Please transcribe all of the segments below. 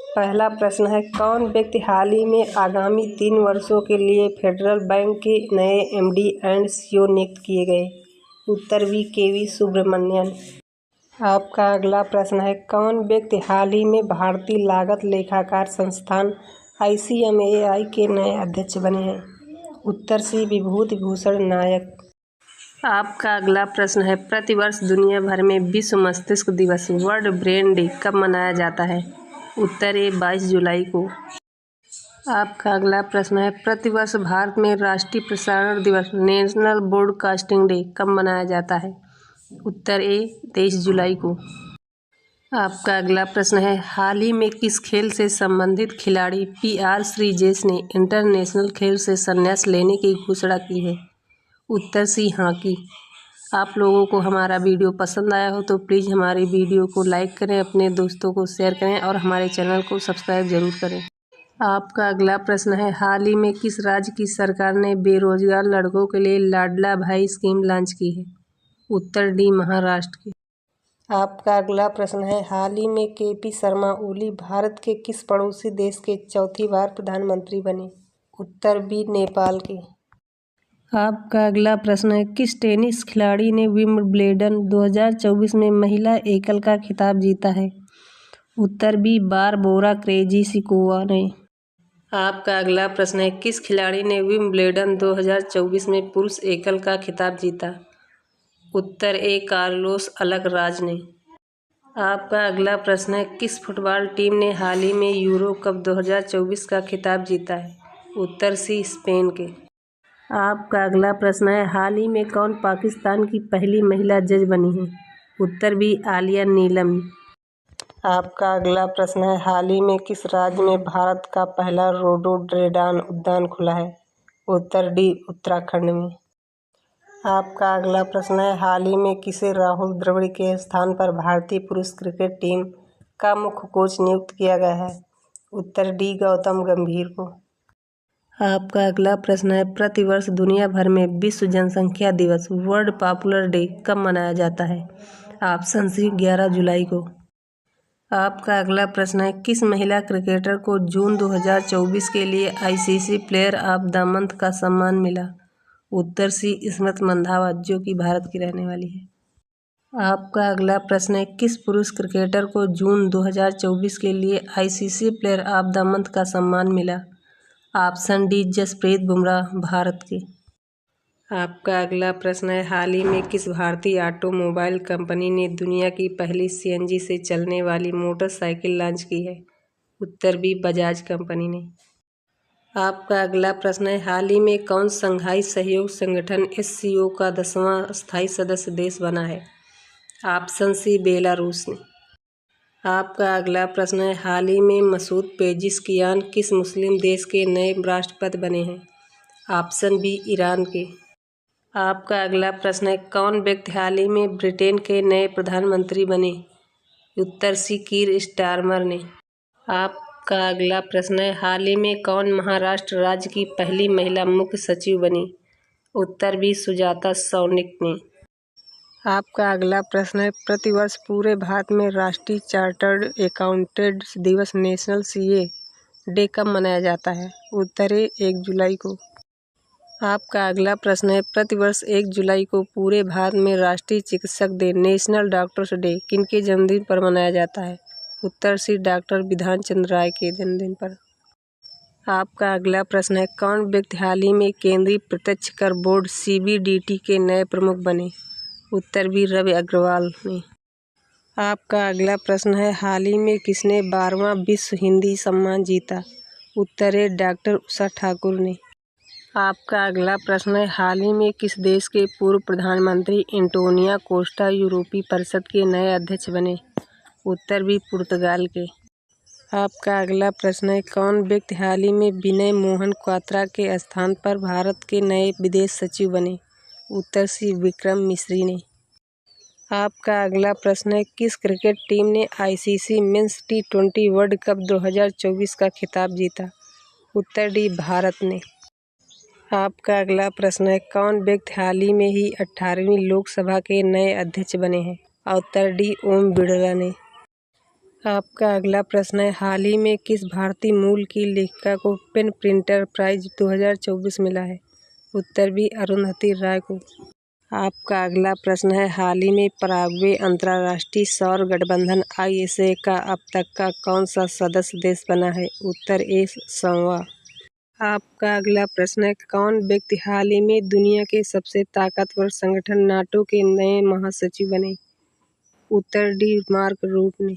पहला प्रश्न है, कौन व्यक्ति हाल ही में आगामी 3 वर्षों के लिए फेडरल बैंक के नए एमडी एंड सीईओ नियुक्त किए गए? उत्तर बी, केवी सुब्रमण्यन। आपका अगला प्रश्न है, कौन व्यक्ति हाल ही में भारतीय लागत लेखाकार संस्थान ICMAI के नए अध्यक्ष बने हैं? उत्तर सी, विभूति भूषण नायक। आपका अगला प्रश्न है, प्रतिवर्ष दुनिया भर में विश्व मस्तिष्क दिवस वर्ल्ड ब्रेन डे कब मनाया जाता है? उत्तर ए, 22 जुलाई को। आपका अगला प्रश्न है, प्रतिवर्ष भारत में राष्ट्रीय प्रसारण दिवस नेशनल ब्रॉडकास्टिंग डे कब मनाया जाता है? उत्तर ए, 23 जुलाई को। आपका अगला प्रश्न है, हाल ही में किस खेल से संबंधित खिलाड़ी PR श्रीजेश ने इंटरनेशनल खेल से संन्यास लेने की घोषणा की है? उत्तर सी, हॉकी। आप लोगों को हमारा वीडियो पसंद आया हो तो प्लीज़ हमारी वीडियो को लाइक करें, अपने दोस्तों को शेयर करें और हमारे चैनल को सब्सक्राइब जरूर करें। आपका अगला प्रश्न है, हाल ही में किस राज्य की सरकार ने बेरोजगार लड़कों के लिए लाडला भाई स्कीम लॉन्च की है? उत्तर डी, महाराष्ट्र की। आपका अगला प्रश्न है, हाल ही में KP शर्मा ओली भारत के किस पड़ोसी देश के चौथी बार प्रधानमंत्री बने? उत्तर बी, नेपाल के। आपका अगला प्रश्न है, किस टेनिस खिलाड़ी ने विंबलडन 2024 में महिला एकल का खिताब जीता है? उत्तर बी, बारबोरा क्रेजिशिकोवा ने। आपका अगला प्रश्न है, किस खिलाड़ी ने विंबलडन 2024 में पुरुष एकल का खिताब जीता? उत्तर ए, कार्लोस अलकराज ने। आपका अगला प्रश्न है, किस फुटबॉल टीम ने हाल ही में यूरो कप 2024 का खिताब जीता है? उत्तर सी, स्पेन के। आपका अगला प्रश्न है, हाल ही में कौन पाकिस्तान की पहली महिला जज बनी है? उत्तर बी, आलिया नीलम। आपका अगला प्रश्न है, हाल ही में किस राज्य में भारत का पहला रोडोडेंड्रॉन उद्यान खुला है? उत्तर डी, उत्तराखंड में। आपका अगला प्रश्न है, हाल ही में किसे राहुल द्रविड़ के स्थान पर भारतीय पुरुष क्रिकेट टीम का मुख्य कोच नियुक्त किया गया है? उत्तर डी, गौतम गंभीर को। आपका अगला प्रश्न है, प्रतिवर्ष दुनिया भर में विश्व जनसंख्या दिवस वर्ल्ड पॉपुलर डे कब मनाया जाता है? ऑप्शन सी, 11 जुलाई को। आपका अगला प्रश्न है, किस महिला क्रिकेटर को जून 2024 के लिए ICC player of the month का सम्मान मिला? उत्तर सी, स्मृति मंधावा, जो कि भारत की रहने वाली है। आपका अगला प्रश्न है, किस पुरुष क्रिकेटर को जून 2024 के लिए ICC player of the month का सम्मान मिला? ऑप्शन डी, जसप्रीत बुमराह, भारत के। आपका अगला प्रश्न है, हाल ही में किस भारतीय ऑटोमोबाइल कंपनी ने दुनिया की पहली CNG से चलने वाली मोटरसाइकिल लॉन्च की है? उत्तर बी, बजाज कंपनी ने। आपका अगला प्रश्न है, हाल ही में कौन शंघाई सहयोग संगठन SCO का 10वां स्थायी सदस्य देश बना है? ऑप्शन सी, बेलारूस ने। आपका अगला प्रश्न है, हाल ही में मसूद पेजिशकियान किस मुस्लिम देश के नए राष्ट्रपति बने हैं? ऑप्शन बी, ईरान के। आपका अगला प्रश्न है, कौन व्यक्ति हाल ही में ब्रिटेन के नए प्रधानमंत्री बने? उत्तर सी, कीर स्टारमर ने। आपका अगला प्रश्न है, हाल ही में कौन महाराष्ट्र राज्य की पहली महिला मुख्य सचिव बनी? उत्तर बी, सुजाता सौनिक ने। आपका अगला प्रश्न है, प्रतिवर्ष पूरे भारत में राष्ट्रीय चार्टर्ड अकाउंटेंट्स दिवस नेशनल CA डे कब मनाया जाता है? उत्तर ए, 1 जुलाई को। आपका अगला प्रश्न है, प्रतिवर्ष 1 जुलाई को पूरे भारत में राष्ट्रीय चिकित्सक डे नेशनल डॉक्टर्स डे किनके जन्मदिन पर मनाया जाता है? उत्तर सी, डॉक्टर विधान चंद्र राय के जन्मदिन पर। आपका अगला प्रश्न है, कौन व्यक्ति हाल ही में केंद्रीय प्रत्यक्ष कर बोर्ड CBDT के नए प्रमुख बने? उत्तर बी, रवि अग्रवाल ने। आपका अगला प्रश्न है, हाल ही में किसने 12वां विश्व हिंदी सम्मान जीता? उत्तर ए, डॉक्टर उषा ठाकुर ने। आपका अगला प्रश्न है, हाल ही में किस देश के पूर्व प्रधानमंत्री एंटोनियो कोस्टा यूरोपीय परिषद के नए अध्यक्ष बने? उत्तर बी, पुर्तगाल के। आपका अगला प्रश्न है, कौन व्यक्ति हाल ही में विनय मोहन क्वात्रा के स्थान पर भारत के नए विदेश सचिव बने? उत्तर सी, विक्रम मिश्री ने। आपका अगला प्रश्न है, किस क्रिकेट टीम ने ICC men's T20 world cup 2024 का खिताब जीता? उत्तर डी, भारत ने। आपका अगला प्रश्न है, कौन व्यक्ति हाल ही में ही 18वीं लोकसभा के नए अध्यक्ष बने हैं? उत्तर डी, ओम बिड़ला ने। आपका अगला प्रश्न है, हाल ही में किस भारतीय मूल की लेखिका को पेन प्रिंटर प्राइज 2024 मिला है? उत्तर बी अरुंधति रॉय को। आपका अगला प्रश्न है, हाल ही में पराग्वे अंतर्राष्ट्रीय सौर गठबंधन ISA का अब तक का कौन सा सदस्य देश बना है? उत्तर ए संवा। आपका अगला प्रश्न है, कौन व्यक्ति हाल ही में दुनिया के सबसे ताकतवर संगठन नाटो के नए महासचिव बने? उत्तर डी मार्क रूट ने।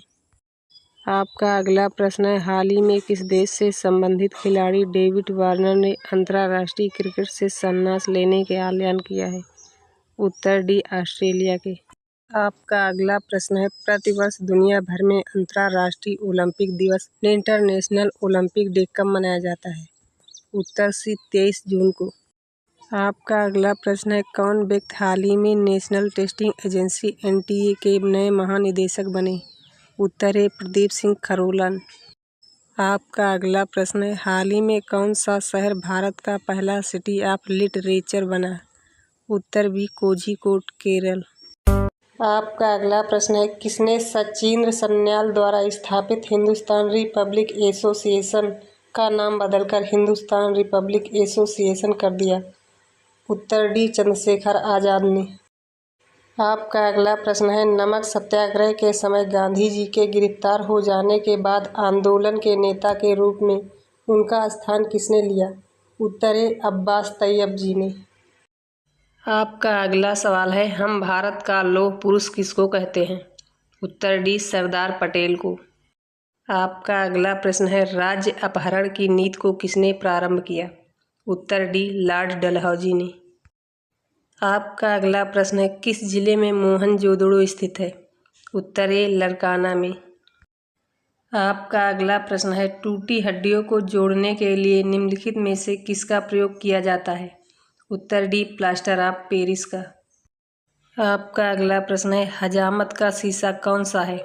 आपका अगला प्रश्न है, हाल ही में किस देश से संबंधित खिलाड़ी डेविड वार्नर ने अंतर्राष्ट्रीय क्रिकेट से संन्यास लेने का ऐलान किया है? उत्तर डी ऑस्ट्रेलिया के। आपका अगला प्रश्न है, प्रतिवर्ष दुनिया भर में अंतर्राष्ट्रीय ओलंपिक दिवस इंटरनेशनल ओलंपिक डे कब मनाया जाता है? उत्तर सी 23 जून को। आपका अगला प्रश्न है, कौन व्यक्ति हाल ही में नेशनल टेस्टिंग एजेंसी NTA के नए महानिदेशक बने? उत्तर है प्रदीप सिंह खरोलन। आपका अगला प्रश्न है, हाल ही में कौन सा शहर भारत का पहला सिटी ऑफ लिटरेचर बना? उत्तर बी कोझिकोड केरल। आपका अगला प्रश्न है, किसने सचिंद्र सन्याल द्वारा स्थापित हिंदुस्तान रिपब्लिक एसोसिएशन का नाम बदलकर हिंदुस्तान रिपब्लिक एसोसिएशन कर दिया? उत्तर डी चंद्रशेखर आज़ाद ने। आपका अगला प्रश्न है, नमक सत्याग्रह के समय गांधी जी के गिरफ्तार हो जाने के बाद आंदोलन के नेता के रूप में उनका स्थान किसने लिया? उत्तर है अब्बास तैयब जी ने। आपका अगला सवाल है, हम भारत का लौह पुरुष किसको कहते हैं? उत्तर डी सरदार पटेल को। आपका अगला प्रश्न है, राज्य अपहरण की नीति को किसने प्रारंभ किया? उत्तर डी लॉर्ड डलहौजी ने। आपका अगला प्रश्न है, किस जिले में मोहनजोदड़ो स्थित है? उत्तर ए लरकाना में। आपका अगला प्रश्न है, टूटी हड्डियों को जोड़ने के लिए निम्नलिखित में से किसका प्रयोग किया जाता है? उत्तर डी प्लास्टर ऑफ पेरिस का। आपका अगला प्रश्न है, हजामत का शीशा कौन सा है?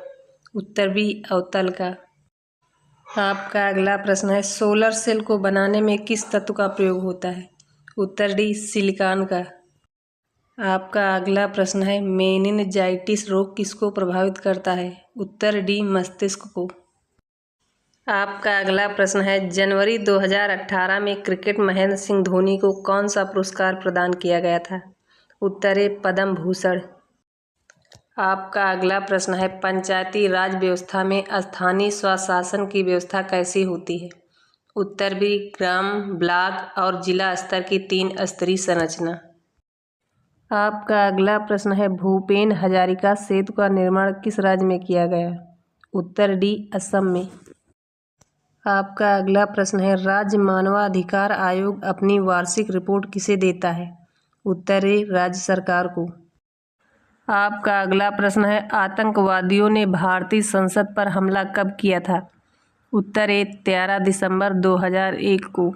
उत्तर बी अवतल का। आपका अगला प्रश्न है, सोलर सेल को बनाने में किस तत्व का प्रयोग होता है? उत्तर डी सिलिकॉन का। आपका अगला प्रश्न है, मेनिनजाइटिस रोग किसको प्रभावित करता है? उत्तर डी मस्तिष्क को। आपका अगला प्रश्न है, जनवरी 2018 में क्रिकेट महेंद्र सिंह धोनी को कौन सा पुरस्कार प्रदान किया गया था? उत्तर है पद्म भूषण। आपका अगला प्रश्न है, पंचायती राज व्यवस्था में स्थानीय स्वशासन की व्यवस्था कैसी होती है? उत्तर बी ग्राम, ब्लॉक और जिला स्तर की 3 स्तरीय संरचना। आपका अगला प्रश्न है, भूपेन हजारिका सेतु का निर्माण किस राज्य में किया गया? उत्तर डी असम में। आपका अगला प्रश्न है, राज्य मानवाधिकार आयोग अपनी वार्षिक रिपोर्ट किसे देता है? उत्तर ए राज्य सरकार को। आपका अगला प्रश्न है, आतंकवादियों ने भारतीय संसद पर हमला कब किया था? उत्तर ए 13 दिसंबर 2001 को।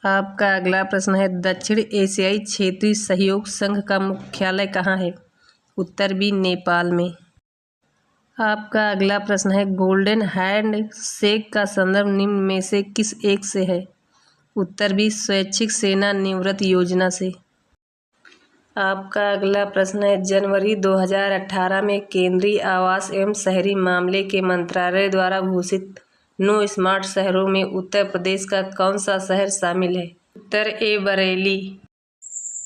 आपका अगला प्रश्न है, दक्षिण एशियाई क्षेत्रीय सहयोग संघ का मुख्यालय कहाँ है? उत्तर बी नेपाल में। आपका अगला प्रश्न है, गोल्डन हैंड शेक का संदर्भ निम्न में से किस एक से है? उत्तर बी स्वैच्छिक सेना निवृत्त योजना से। आपका अगला प्रश्न है, जनवरी 2018 में केंद्रीय आवास एवं शहरी मामले के मंत्रालय द्वारा घोषित 9 स्मार्ट शहरों में उत्तर प्रदेश का कौन सा शहर शामिल है? उत्तर ए बरेली।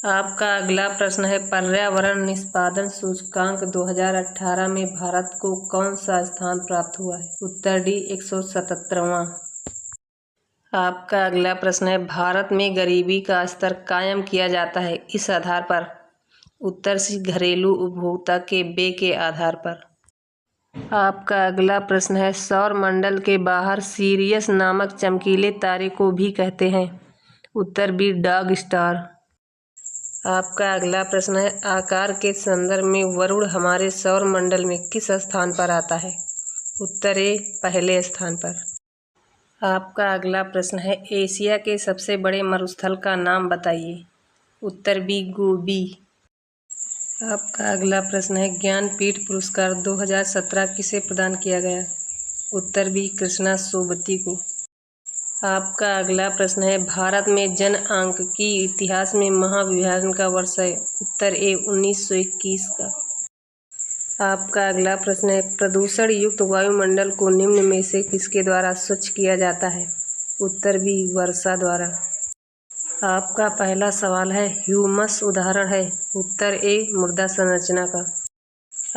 आपका अगला प्रश्न है, पर्यावरण निष्पादन सूचकांक 2018 में भारत को कौन सा स्थान प्राप्त हुआ है? उत्तर डी 177वां। आपका अगला प्रश्न है, भारत में गरीबी का स्तर कायम किया जाता है इस आधार पर? उत्तर सी घरेलू उपभोक्ता के व्यय के आधार पर। आपका अगला प्रश्न है, सौर मंडल के बाहर सीरियस नामक चमकीले तारे को भी कहते हैं? उत्तर बी डॉग स्टार। आपका अगला प्रश्न है, आकार के संदर्भ में वरुण हमारे सौर मंडल में किस स्थान पर आता है? उत्तर ए पहले स्थान पर। आपका अगला प्रश्न है, एशिया के सबसे बड़े मरुस्थल का नाम बताइए? उत्तर बी गोबी। आपका अगला प्रश्न है, ज्ञानपीठ पुरस्कार 2017 किसे प्रदान किया गया? उत्तर बी कृष्णा सोबती को। आपका अगला प्रश्न है, भारत में जनआंख्यिकी इतिहास में महाविभाजन का वर्ष है? उत्तर ए 1921 का। आपका अगला प्रश्न है, प्रदूषण युक्त वायुमंडल को निम्न में से किसके द्वारा स्वच्छ किया जाता है? उत्तर बी, वर्षा द्वारा। आपका पहला सवाल है, ह्यूमस उदाहरण है? उत्तर ए, मृदा संरचना का।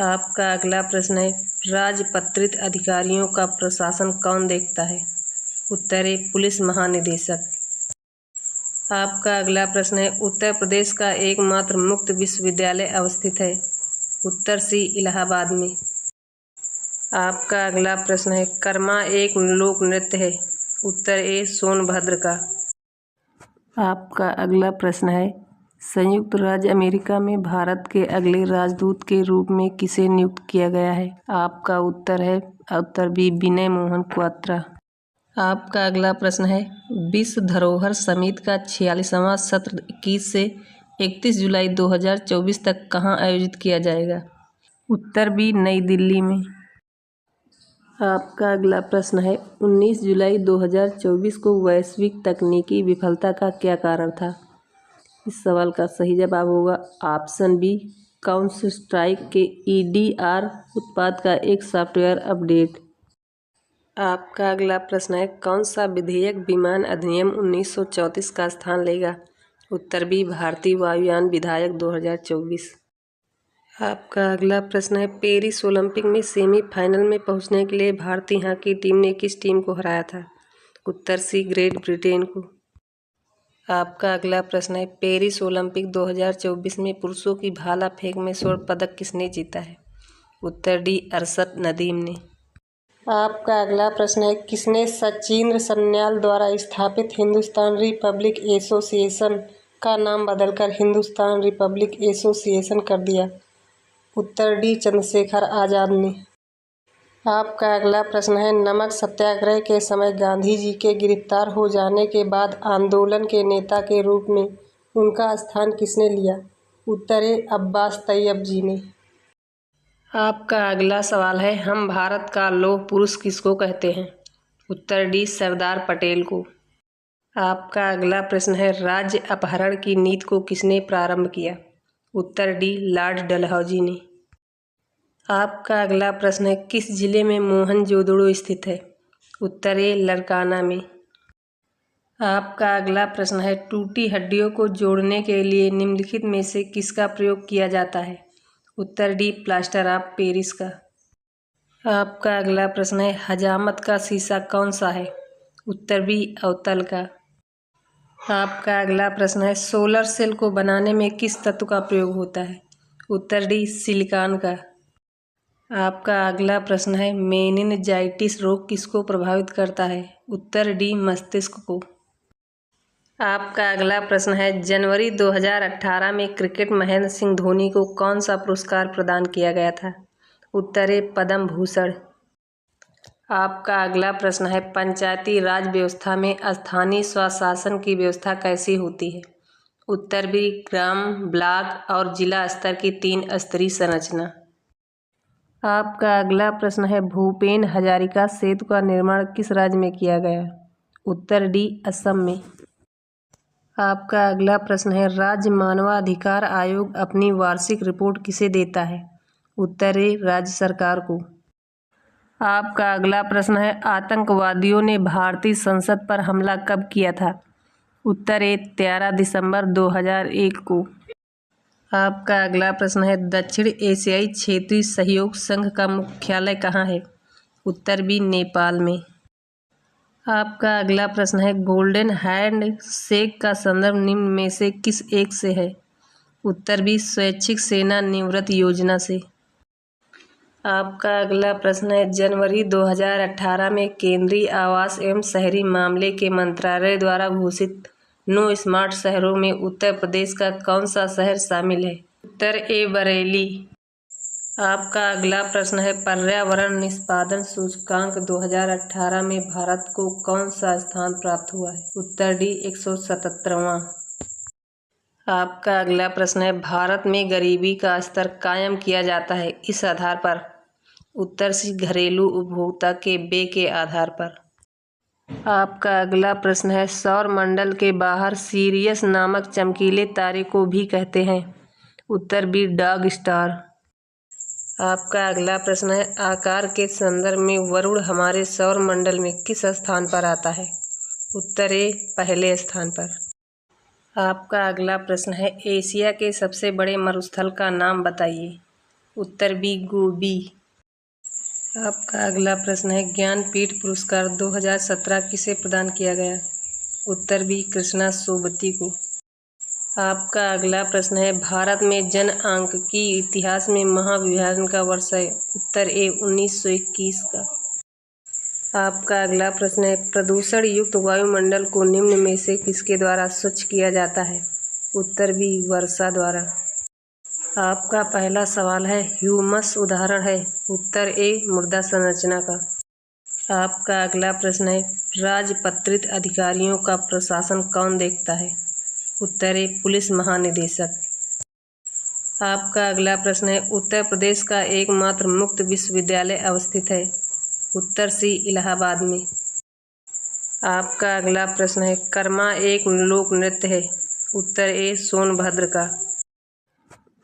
आपका अगला प्रश्न है, राजपत्रित अधिकारियों का प्रशासन कौन देखता है? उत्तर ए, पुलिस महानिदेशक। आपका अगला प्रश्न है, उत्तर प्रदेश का एकमात्र मुक्त विश्वविद्यालय अवस्थित है? उत्तर सी, इलाहाबाद में। आपका अगला प्रश्न है, कर्मा एक लोक नृत्य है? उत्तर ए, सोनभद्र का। आपका अगला प्रश्न है, संयुक्त राज्य अमेरिका में भारत के अगले राजदूत के रूप में किसे नियुक्त किया गया है? आपका उत्तर है उत्तर बी, विनय मोहन क्वात्रा। आपका अगला प्रश्न है, विश्व धरोहर समिति का 46वां सत्र 21 से 31 जुलाई 2024 तक कहाँ आयोजित किया जाएगा? उत्तर बी, नई दिल्ली में। आपका अगला प्रश्न है, 19 जुलाई 2024 को वैश्विक तकनीकी विफलता का क्या कारण था? इस सवाल का सही जवाब होगा ऑप्शन बी, काउंटर स्ट्राइक के EDR उत्पाद का एक सॉफ्टवेयर अपडेट। आपका अगला प्रश्न है, कौन सा विधेयक विमान अधिनियम 1934 का स्थान लेगा? उत्तर बी, भारतीय वायुयान विधेयक 2024। आपका अगला प्रश्न है, पेरिस ओलंपिक में सेमीफाइनल में पहुंचने के लिए भारतीय हॉकी टीम ने किस टीम को हराया था? उत्तर सी, ग्रेट ब्रिटेन को। आपका अगला प्रश्न है, पेरिस ओलंपिक 2024 में पुरुषों की भाला फेंक में स्वर्ण पदक किसने जीता है? उत्तर डी, अरशद नदीम ने। आपका अगला प्रश्न है, किसने सचिंद्र सन्याल द्वारा स्थापित हिंदुस्तान रिपब्लिक एसोसिएशन का नाम बदलकर हिंदुस्तान रिपब्लिक एसोसिएशन कर दिया? उत्तर डी, चंद्रशेखर आज़ाद ने। आपका अगला प्रश्न है, नमक सत्याग्रह के समय गांधी जी के गिरफ्तार हो जाने के बाद आंदोलन के नेता के रूप में उनका स्थान किसने लिया? उत्तर ए, अब्बास तैयब जी ने। आपका अगला सवाल है, हम भारत का लौह पुरुष किसको कहते हैं? उत्तर डी, सरदार पटेल को। आपका अगला प्रश्न है, राज्य अपहरण की नीति को किसने प्रारंभ किया? उत्तर डी, लॉर्ड डलहौजी ने। आपका अगला प्रश्न है, किस जिले में मोहनजोदड़ो स्थित है? उत्तर ए, लरकाना में। आपका अगला प्रश्न है, टूटी हड्डियों को जोड़ने के लिए निम्नलिखित में से किसका प्रयोग किया जाता है? उत्तर डी, प्लास्टर ऑफ पेरिस का। आपका अगला प्रश्न है, हजामत का शीशा कौन सा है? उत्तर बी, अवतल का। आपका अगला प्रश्न है, सोलर सेल को बनाने में किस तत्व का प्रयोग होता है? उत्तर डी, सिलिकॉन का। आपका अगला प्रश्न है, मेनिनजाइटिस रोग किसको प्रभावित करता है? उत्तर डी, मस्तिष्क को। आपका अगला प्रश्न है, जनवरी 2018 में क्रिकेट महेंद्र सिंह धोनी को कौन सा पुरस्कार प्रदान किया गया था? उत्तर ए, पद्म भूषण। आपका अगला प्रश्न है, पंचायती राज व्यवस्था में स्थानीय स्वशासन की व्यवस्था कैसी होती है? उत्तर बी, ग्राम, ब्लॉक और जिला स्तर की 3 स्तरीय संरचना। आपका अगला प्रश्न है, भूपेन हजारिका सेतु का निर्माण किस राज्य में किया गया? उत्तर डी, असम में। आपका अगला प्रश्न है, राज्य मानवाधिकार आयोग अपनी वार्षिक रिपोर्ट किसे देता है? उत्तर ए, राज्य सरकार को। आपका अगला प्रश्न है, आतंकवादियों ने भारतीय संसद पर हमला कब किया था? उत्तर ए, 13 दिसंबर 2001 को। आपका अगला प्रश्न है, दक्षिण एशियाई क्षेत्रीय सहयोग संघ का मुख्यालय कहाँ है? उत्तर बी, नेपाल में। आपका अगला प्रश्न है, गोल्डन हैंड शेक का संदर्भ निम्न में से किस एक से है? उत्तर बी, स्वैच्छिक सेना निवृत्त योजना से। आपका अगला प्रश्न है, जनवरी 2018 में केंद्रीय आवास एवं शहरी मामले के मंत्रालय द्वारा घोषित 9 स्मार्ट शहरों में उत्तर प्रदेश का कौन सा शहर शामिल है? उत्तर ए, बरेली। आपका अगला प्रश्न है, पर्यावरण निष्पादन सूचकांक 2018 में भारत को कौन सा स्थान प्राप्त हुआ है? उत्तर डी, 177वां। आपका अगला प्रश्न है, भारत में गरीबी का स्तर कायम किया जाता है इस आधार पर? उत्तर सी, घरेलू उपभोक्ता के व्यय के आधार पर। आपका अगला प्रश्न है, सौर मंडल के बाहर सीरियस नामक चमकीले तारे को भी कहते हैं? उत्तर बी, डॉग स्टार। आपका अगला प्रश्न है, आकार के संदर्भ में वरुण हमारे सौर मंडल में किस स्थान पर आता है? उत्तर ए, पहले स्थान पर। आपका अगला प्रश्न है, एशिया के सबसे बड़े मरुस्थल का नाम बताइए। उत्तर बी, गोबी। आपका अगला प्रश्न है, ज्ञानपीठ पुरस्कार 2017 किसे प्रदान किया गया? उत्तर बी, कृष्णा सोबती को। आपका अगला प्रश्न है, भारत में जनआंख्यिकी इतिहास में महाविभाजन का वर्ष है? उत्तर ए, 1921 का। आपका अगला प्रश्न है, प्रदूषण युक्त वायुमंडल को निम्न में से किसके द्वारा स्वच्छ किया जाता है? उत्तर बी, वर्षा द्वारा। आपका पहला सवाल है, ह्यूमस उदाहरण है? उत्तर ए, मृदा संरचना का। आपका अगला प्रश्न है, राजपत्रित अधिकारियों का प्रशासन कौन देखता है? उत्तर ए, पुलिस महानिदेशक। आपका अगला प्रश्न है, उत्तर प्रदेश का एकमात्र मुक्त विश्वविद्यालय अवस्थित है? उत्तर सी, इलाहाबाद में। आपका अगला प्रश्न है, कर्मा एक लोक नृत्य है? उत्तर ए, सोनभद्र का।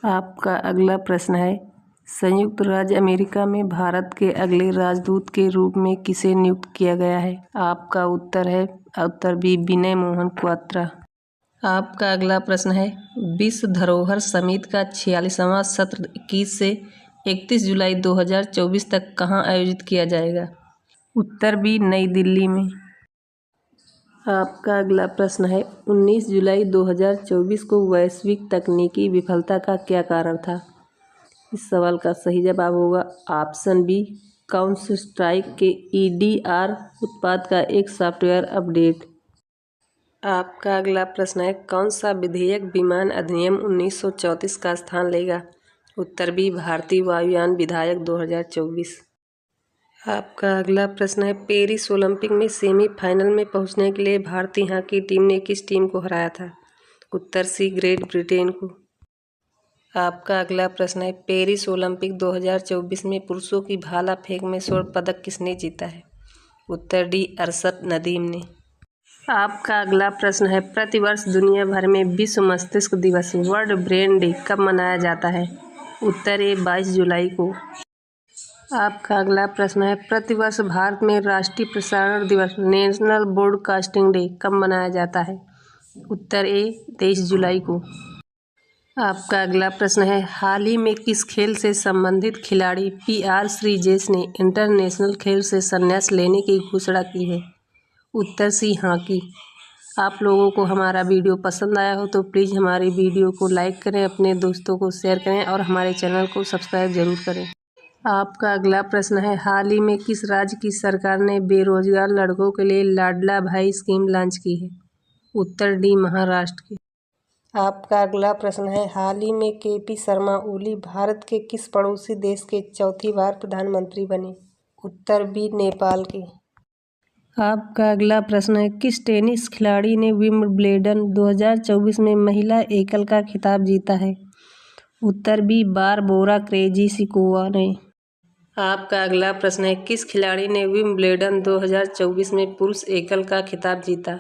आपका अगला प्रश्न है, संयुक्त राज्य अमेरिका में भारत के अगले राजदूत के रूप में किसे नियुक्त किया गया है? आपका उत्तर है उत्तर बी, विनय मोहन क्वात्रा। आपका अगला प्रश्न है, विश्व धरोहर समिति का 46वां सत्र 21 से 31 जुलाई 2024 तक कहाँ आयोजित किया जाएगा? उत्तर बी, नई दिल्ली में। आपका अगला प्रश्न है, 19 जुलाई 2024 को वैश्विक तकनीकी विफलता का क्या कारण था? इस सवाल का सही जवाब होगा ऑप्शन बी, काउंटर स्ट्राइक के EDR उत्पाद का एक सॉफ्टवेयर अपडेट। आपका अगला प्रश्न है, कौन सा विधेयक विमान अधिनियम 1934 का स्थान लेगा? उत्तर बी, भारतीय वायुयान विधेयक 2024। आपका अगला प्रश्न है, पेरिस ओलंपिक में सेमीफाइनल में पहुंचने के लिए भारतीय हॉकी टीम ने किस टीम को हराया था? उत्तर सी, ग्रेट ब्रिटेन को। आपका अगला प्रश्न है, पेरिस ओलंपिक 2024 में पुरुषों की भाला फेंक में स्वर्ण पदक किसने जीता है? उत्तर डी, अरशद नदीम ने। आपका अगला प्रश्न है, प्रतिवर्ष दुनिया भर में विश्व मस्तिष्क दिवस वर्ल्ड ब्रेन डे कब मनाया जाता है? उत्तर ए, 22 जुलाई को। आपका अगला प्रश्न है, प्रतिवर्ष भारत में राष्ट्रीय प्रसारण दिवस नेशनल ब्रॉडकास्टिंग डे कब मनाया जाता है? उत्तर ए, 23 जुलाई को। आपका अगला प्रश्न है, हाल ही में किस खेल से संबंधित खिलाड़ी PR श्रीजेश ने इंटरनेशनल खेल से संन्यास लेने की घोषणा की है? उत्तर सी, हॉकी। आप लोगों को हमारा वीडियो पसंद आया हो तो प्लीज़ हमारी वीडियो को लाइक करें, अपने दोस्तों को शेयर करें और हमारे चैनल को सब्सक्राइब जरूर करें। आपका अगला प्रश्न है, हाल ही में किस राज्य की सरकार ने बेरोजगार लड़कों के लिए लाडला भाई स्कीम लॉन्च की है? उत्तर डी, महाराष्ट्र की। आपका अगला प्रश्न है, हाल ही में KP शर्मा ओली भारत के किस पड़ोसी देश के चौथी बार प्रधानमंत्री बने? उत्तर बी, नेपाल के। आपका अगला प्रश्न है, किस टेनिस खिलाड़ी ने विंबलडन 2024 में महिला एकल का खिताब जीता है? उत्तर बी, बारबोरा क्रेजिशिकोवा ने। आपका अगला प्रश्न है, किस खिलाड़ी ने विंबलडन 2024 में पुरुष एकल का खिताब जीता?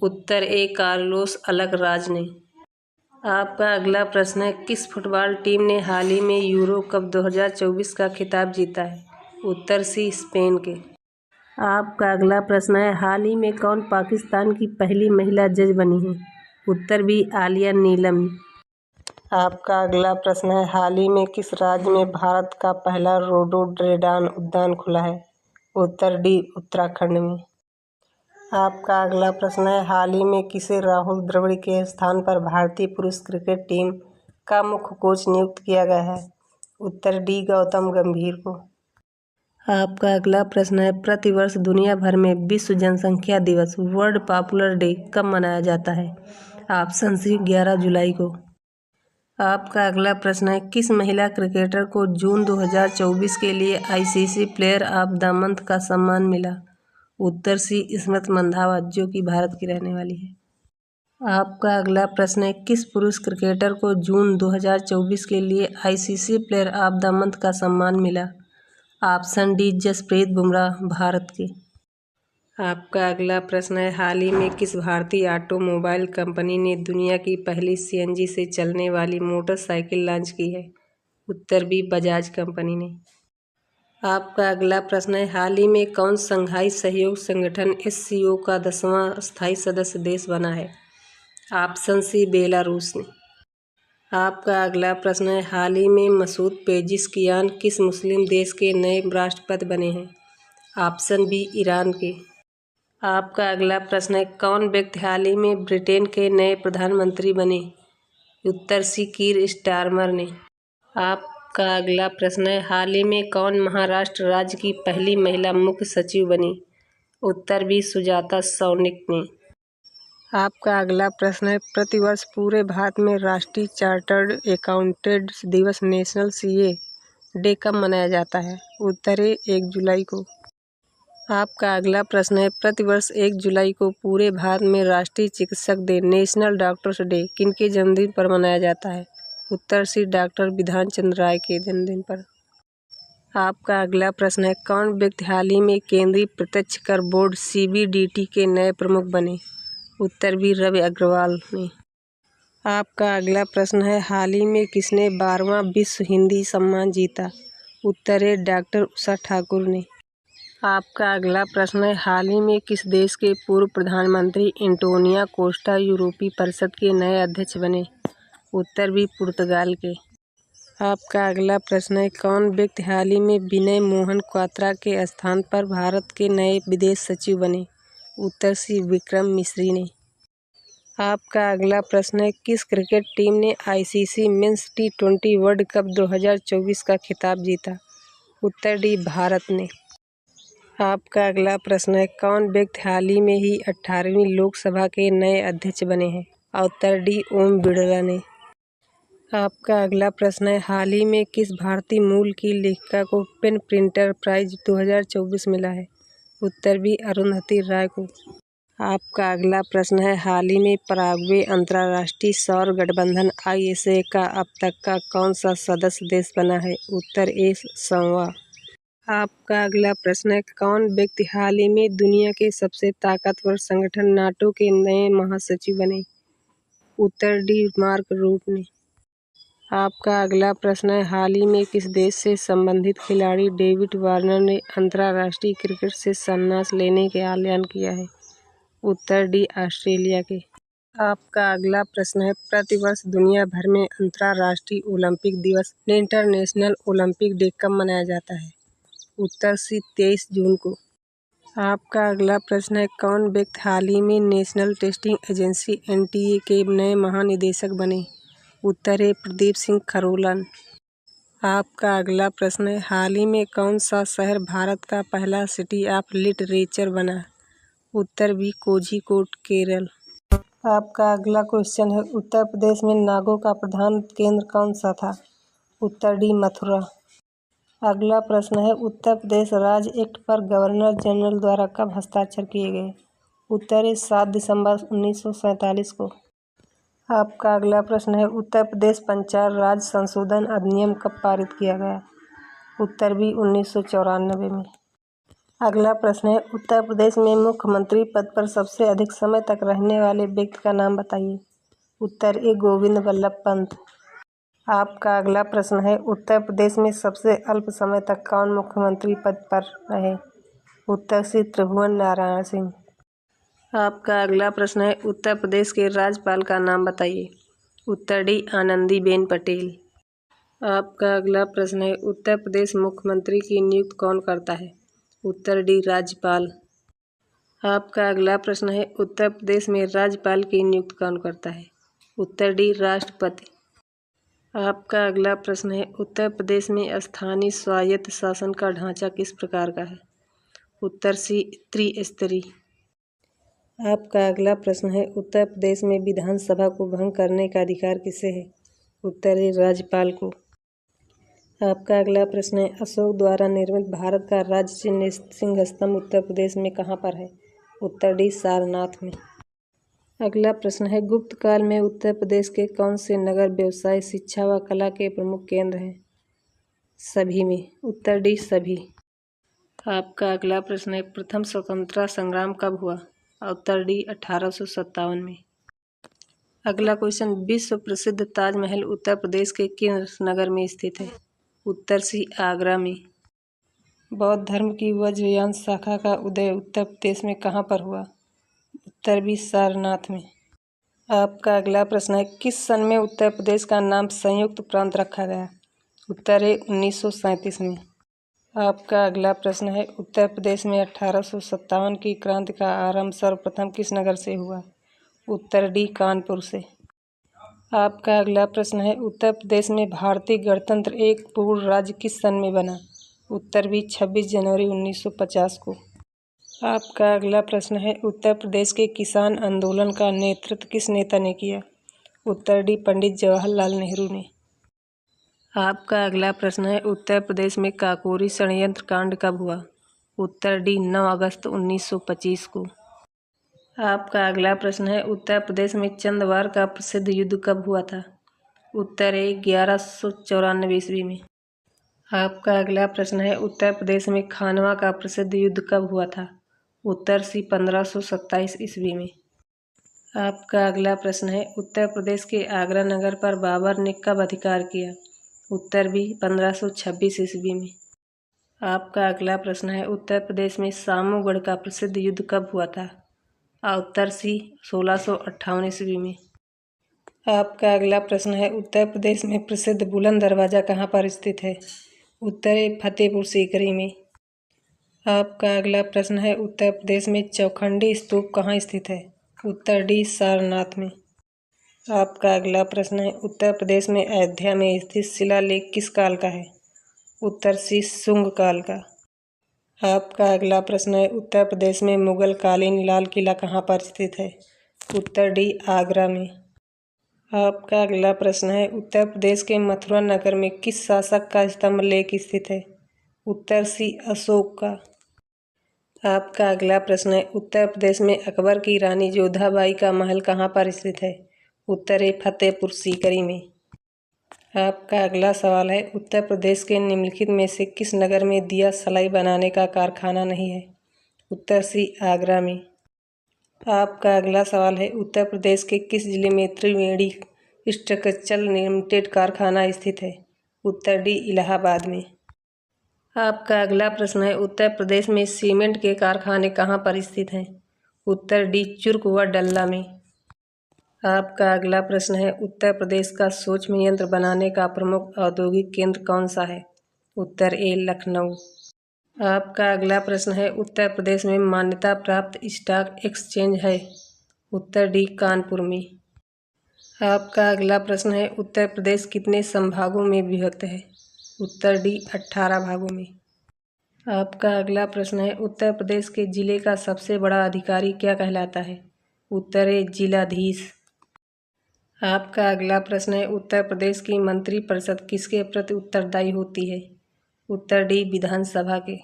उत्तर ए, कार्लोस अलकराज ने। आपका अगला प्रश्न है, किस फुटबॉल टीम ने हाल ही में यूरो कप 2024 का खिताब जीता है? उत्तर सी, स्पेन के। आपका अगला प्रश्न है, हाल ही में कौन पाकिस्तान की पहली महिला जज बनी है? उत्तर बी, आलिया नीलम। आपका अगला प्रश्न है, हाल ही में किस राज्य में भारत का पहला रोडोडेंड्रॉन उद्यान खुला है? उत्तर डी, उत्तराखंड में। आपका अगला प्रश्न है, हाल ही में किसे राहुल द्रविड़ के स्थान पर भारतीय पुरुष क्रिकेट टीम का मुख्य कोच नियुक्त किया गया है? उत्तर डी, गौतम गंभीर को। आपका अगला प्रश्न है, प्रतिवर्ष दुनिया भर में विश्व जनसंख्या दिवस वर्ल्ड पॉपुलर डे कब मनाया जाता है? ऑप्शन सी, 11 जुलाई को। आपका अगला प्रश्न है, किस महिला क्रिकेटर को जून 2024 के लिए ICC player of the month का सम्मान मिला? उत्तर सी, स्मृति मंधावा, जो कि भारत की रहने वाली है। आपका अगला प्रश्न है, किस पुरुष क्रिकेटर को जून 2024 के लिए ICC player of the month का सम्मान मिला? ऑप्शन डी, जसप्रीत बुमराह, भारत के। आपका अगला प्रश्न है, हाल ही में किस भारतीय ऑटोमोबाइल कंपनी ने दुनिया की पहली CNG से चलने वाली मोटरसाइकिल लॉन्च की है? उत्तर बी बजाज कंपनी ने। आपका अगला प्रश्न है, हाल ही में कौन शंघाई सहयोग संगठन SCO का 10वां स्थायी सदस्य देश बना है? ऑप्शन सी बेलारूस ने। आपका अगला प्रश्न है, हाल ही में मसूद पेजिशकियान किस मुस्लिम देश के नए राष्ट्रपति बने हैं? ऑप्शन बी ईरान के। आपका अगला प्रश्न है, कौन व्यक्ति हाल ही में ब्रिटेन के नए प्रधानमंत्री बने? उत्तर सी कीर स्टारमर ने। आपका अगला प्रश्न है, हाल ही में कौन महाराष्ट्र राज्य की पहली महिला मुख्य सचिव बनी? उत्तर बी सुजाता सौनिक ने। आपका अगला प्रश्न है, प्रतिवर्ष पूरे भारत में राष्ट्रीय चार्टर्ड अकाउंटेंट्स दिवस नेशनल CA डे कब मनाया जाता है? उत्तर ए 1 जुलाई को। आपका अगला प्रश्न है, प्रतिवर्ष 1 जुलाई को पूरे भारत में राष्ट्रीय चिकित्सक डे नेशनल डॉक्टर्स डे किनके जन्मदिन पर मनाया जाता है? उत्तर सी डॉक्टर बिधान चंद्र राय के जन्मदिन पर। आपका अगला प्रश्न है, कौन व्यक्ति हाल ही में केंद्रीय प्रत्यक्ष कर बोर्ड CBDT के नए प्रमुख बने? उत्तर बी रवि अग्रवाल ने। आपका अगला प्रश्न है, हाल ही में किसने 12वां विश्व हिंदी सम्मान जीता? उत्तर है डॉक्टर उषा ठाकुर ने। आपका अगला प्रश्न है, हाल ही में किस देश के पूर्व प्रधानमंत्री एंटोनियो कोस्टा यूरोपीय परिषद के नए अध्यक्ष बने? उत्तर बी पुर्तगाल के। आपका अगला प्रश्न है, कौन व्यक्ति हाल ही में विनय मोहन क्वात्रा के स्थान पर भारत के नए विदेश सचिव बने? उत्तर सी विक्रम मिश्री ने। आपका अगला प्रश्न है, किस क्रिकेट टीम ने ICC men's T20 world cup 2024 का खिताब जीता? उत्तर डी भारत ने। आपका अगला प्रश्न है, कौन व्यक्ति हाल ही में ही 18वीं लोकसभा के नए अध्यक्ष बने हैं? उत्तर डी ओम बिड़ला ने। आपका अगला प्रश्न है, हाल ही में किस भारतीय मूल की लेखिका को पेन प्रिंटर प्राइज 2024 मिला है? उत्तर बी अरुंधति राय को। आपका अगला प्रश्न है, हाल ही में पराग्वे अंतर्राष्ट्रीय सौर गठबंधन ISA का अब तक का कौन सा सदस्य देश बना है? उत्तर ए संवा। आपका अगला प्रश्न है, कौन व्यक्ति हाल ही में दुनिया के सबसे ताकतवर संगठन नाटो के नए महासचिव बने? उत्तर डी मार्क रूट ने। आपका अगला प्रश्न है, हाल ही में किस देश से संबंधित खिलाड़ी डेविड वार्नर ने अंतर्राष्ट्रीय क्रिकेट से संन्यास लेने का ऐलान किया है? उत्तर डी ऑस्ट्रेलिया के। आपका अगला प्रश्न है, प्रतिवर्ष दुनिया भर में अंतर्राष्ट्रीय ओलंपिक दिवस इंटरनेशनल ओलंपिक डे कब मनाया जाता है? उत्तर सी 23 जून को। आपका अगला प्रश्न है, कौन व्यक्ति हाल ही में नेशनल टेस्टिंग एजेंसी NTA के नए महानिदेशक बने? उत्तर है प्रदीप सिंह खरोला। आपका अगला प्रश्न है, हाल ही में कौन सा शहर भारत का पहला सिटी ऑफ लिटरेचर बना? उत्तर बी कोझिकोड केरल। आपका अगला क्वेश्चन है, उत्तर प्रदेश में नागों का प्रधान केंद्र कौन सा था? उत्तर डी मथुरा। अगला प्रश्न है, उत्तर प्रदेश राज्य एक्ट पर गवर्नर जनरल द्वारा कब हस्ताक्षर किए गए? उत्तर है 7 दिसंबर 1947 को। आपका अगला प्रश्न है, उत्तर प्रदेश पंचायत राज संशोधन अधिनियम कब पारित किया गया? उत्तर बी 1994 में। अगला प्रश्न है, उत्तर प्रदेश में मुख्यमंत्री पद पर सबसे अधिक समय तक रहने वाले व्यक्ति का नाम बताइए। उत्तर ए गोविंद वल्लभ पंत। आपका अगला प्रश्न है, उत्तर प्रदेश में सबसे अल्प समय तक कौन मुख्यमंत्री पद पर रहे? उत्तर सी त्रिभुवन नारायण सिंह। आपका अगला प्रश्न है, उत्तर प्रदेश के राज्यपाल का नाम बताइए। उत्तर डी आनंदीबेन पटेल। आपका अगला प्रश्न है, उत्तर प्रदेश मुख्यमंत्री की नियुक्ति कौन करता है? उत्तर डी राज्यपाल। आपका अगला प्रश्न है, उत्तर प्रदेश में राज्यपाल की नियुक्ति कौन करता है? उत्तर डी राष्ट्रपति। आपका अगला प्रश्न है, उत्तर प्रदेश में स्थानीय स्वायत्त शासन का ढांचा किस प्रकार का है? उत्तर सी त्रिस्तरीय। आपका अगला प्रश्न है, उत्तर प्रदेश में विधानसभा को भंग करने का अधिकार किसे है? उत्तर है राज्यपाल को। आपका अगला प्रश्न है, अशोक द्वारा निर्मित भारत का राज्य चिन्ह सिंह स्तंभ उत्तर प्रदेश में कहाँ पर है? उत्तर डी सारनाथ में। अगला प्रश्न है, गुप्त काल में उत्तर प्रदेश के कौन से नगर व्यवसाय, शिक्षा व कला के प्रमुख केंद्र हैं? सभी में। उत्तर डी सभी। आपका अगला प्रश्न है, प्रथम स्वतंत्रता संग्राम कब हुआ? उत्तर डी 1857 में। अगला क्वेश्चन, विश्व प्रसिद्ध ताजमहल उत्तर प्रदेश के किस नगर में स्थित है? उत्तर सी आगरा में। बौद्ध धर्म की वज्रयान शाखा का उदय उत्तर प्रदेश में कहाँ पर हुआ? उत्तर बी सारनाथ में। आपका अगला प्रश्न है, किस सन में उत्तर प्रदेश का नाम संयुक्त प्रांत रखा गया? उत्तर है 1937 में। आपका अगला प्रश्न है, उत्तर प्रदेश में 1857 की क्रांति का आरंभ सर्वप्रथम किस नगर से हुआ? उत्तर डी कानपुर से। आपका अगला प्रश्न है, उत्तर प्रदेश में भारतीय गणतंत्र एक पूर्ण राज्य किस सन में बना? उत्तर बी 26 जनवरी 1950 को। आपका अगला प्रश्न है, उत्तर प्रदेश के किसान आंदोलन का नेतृत्व किस नेता ने किया? उत्तर डी पंडित जवाहरलाल नेहरू ने। आपका अगला प्रश्न है, उत्तर प्रदेश में काकोरी षड्यंत्र कांड कब हुआ? उत्तर डी 9 अगस्त 1925 को। आपका अगला प्रश्न है, उत्तर प्रदेश में चंदवार का प्रसिद्ध युद्ध कब हुआ था? उत्तर है 1194 ईस्वी में। आपका अगला प्रश्न है, उत्तर प्रदेश में खानवा का प्रसिद्ध युद्ध कब हुआ था? उत्तर सी 1527 ईस्वी में। आपका अगला प्रश्न है, उत्तर प्रदेश के आगरा नगर पर बाबर ने कब अधिकार किया? उत्तर भी 1526 ईस्वी में। आपका अगला प्रश्न है, उत्तर प्रदेश में सामूगढ़ का प्रसिद्ध युद्ध कब हुआ था? उत्तर सी 1658 ईस्वी में। आपका अगला प्रश्न है, उत्तर प्रदेश में प्रसिद्ध बुलंद दरवाज़ा कहाँ पर स्थित है? उत्तर है फतेहपुर सीकरी में। आपका अगला प्रश्न है, उत्तर प्रदेश में चौखंडी स्तूप कहाँ स्थित है? उत्तर डी सारनाथ में। आपका अगला प्रश्न है, उत्तर प्रदेश में अयोध्या में स्थित शिलालेख किस काल का है? उत्तर सी शुंग काल का। आपका अगला प्रश्न है, उत्तर प्रदेश में मुगल कालीन लाल किला कहाँ पर स्थित है? उत्तर डी आगरा में। आपका अगला प्रश्न है, उत्तर प्रदेश के मथुरा नगर में किस शासक का स्तंभ लेख स्थित है? उत्तर सी अशोक का। आपका अगला प्रश्न है, उत्तर प्रदेश में अकबर की रानी जोधाबाई का महल कहाँ पर स्थित है? उत्तर है फतेहपुर सीकरी में। आपका अगला सवाल है, उत्तर प्रदेश के निम्नलिखित में से किस नगर में दिया सलाई बनाने का कारखाना नहीं है? उत्तर सी आगरा में। आपका अगला सवाल है, उत्तर प्रदेश के किस जिले में त्रिवेणी स्ट्रक्चरल लिमिटेड कारखाना स्थित है? उत्तर डी इलाहाबाद में। आपका अगला प्रश्न है, उत्तर प्रदेश में सीमेंट के कारखाने कहाँ पर स्थित हैं? उत्तर डी चुर्क व डल्ला में। आपका अगला प्रश्न है, उत्तर प्रदेश का सूक्ष्म यंत्र बनाने का प्रमुख औद्योगिक केंद्र कौन सा है? उत्तर ए लखनऊ। आपका अगला प्रश्न है, उत्तर प्रदेश में मान्यता प्राप्त स्टॉक एक्सचेंज है? उत्तर डी कानपुर में। आपका अगला प्रश्न है, उत्तर प्रदेश कितने संभागों में विभक्त है? उत्तर डी 18 भागों में। आपका अगला प्रश्न है, उत्तर प्रदेश के जिले का सबसे बड़ा अधिकारी क्या कहलाता है? उत्तर है जिलाधीश। आपका अगला प्रश्न है, उत्तर प्रदेश की मंत्रिपरिषद किसके प्रति उत्तरदायी होती है? उत्तर डी विधानसभा के।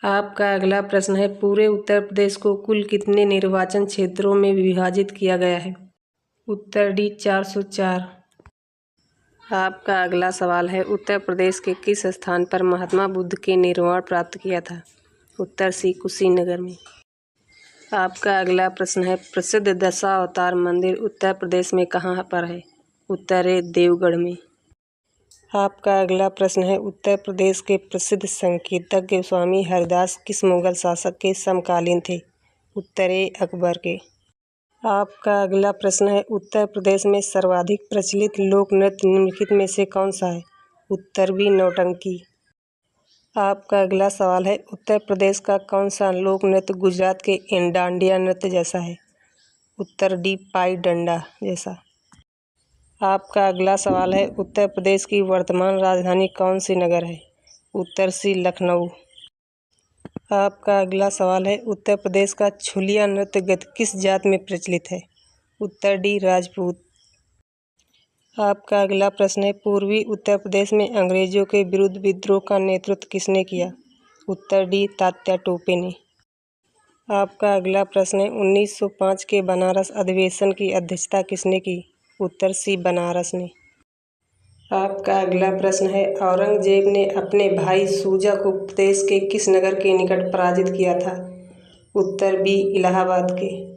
आपका अगला प्रश्न है, पूरे उत्तर प्रदेश को कुल कितने निर्वाचन क्षेत्रों में विभाजित किया गया है? उत्तर डी 404। आपका अगला सवाल है, उत्तर प्रदेश के किस स्थान पर महात्मा बुद्ध के निर्वाण प्राप्त किया था? उत्तर सी कुशीनगर में। आपका अगला प्रश्न है, प्रसिद्ध दशावतार मंदिर उत्तर प्रदेश में कहाँ पर है? उत्तर है देवगढ़ में। आपका अगला प्रश्न है, उत्तर प्रदेश के प्रसिद्ध संगीतज्ञ स्वामी हरिदास किस मुगल शासक के समकालीन थे? उत्तर है अकबर के। आपका अगला प्रश्न है, उत्तर प्रदेश में सर्वाधिक प्रचलित लोक नृत्य निम्नलिखित में से कौन सा है? उत्तर बी नौटंकी। आपका अगला सवाल है, उत्तर प्रदेश का कौन सा लोक नृत्य गुजरात के डांडिया नृत्य जैसा है? उत्तर डी पाई डंडा जैसा। आपका अगला सवाल है, उत्तर प्रदेश की वर्तमान राजधानी कौन सी नगर है? उत्तर सी लखनऊ। आपका अगला सवाल है, उत्तर प्रदेश का छुलिया नृत्य गीत किस जात में प्रचलित है? उत्तर डी राजपूत। आपका अगला प्रश्न है, पूर्वी उत्तर प्रदेश में अंग्रेजों के विरुद्ध विद्रोह का नेतृत्व किसने किया? उत्तर डी तात्या टोपे ने। आपका अगला प्रश्न है, 1905 के बनारस अधिवेशन की अध्यक्षता किसने की? उत्तर सी बनारस ने। आपका अगला प्रश्न है, औरंगजेब ने अपने भाई शुजा को प्रदेश के किस नगर के निकट पराजित किया था? उत्तर बी इलाहाबाद के।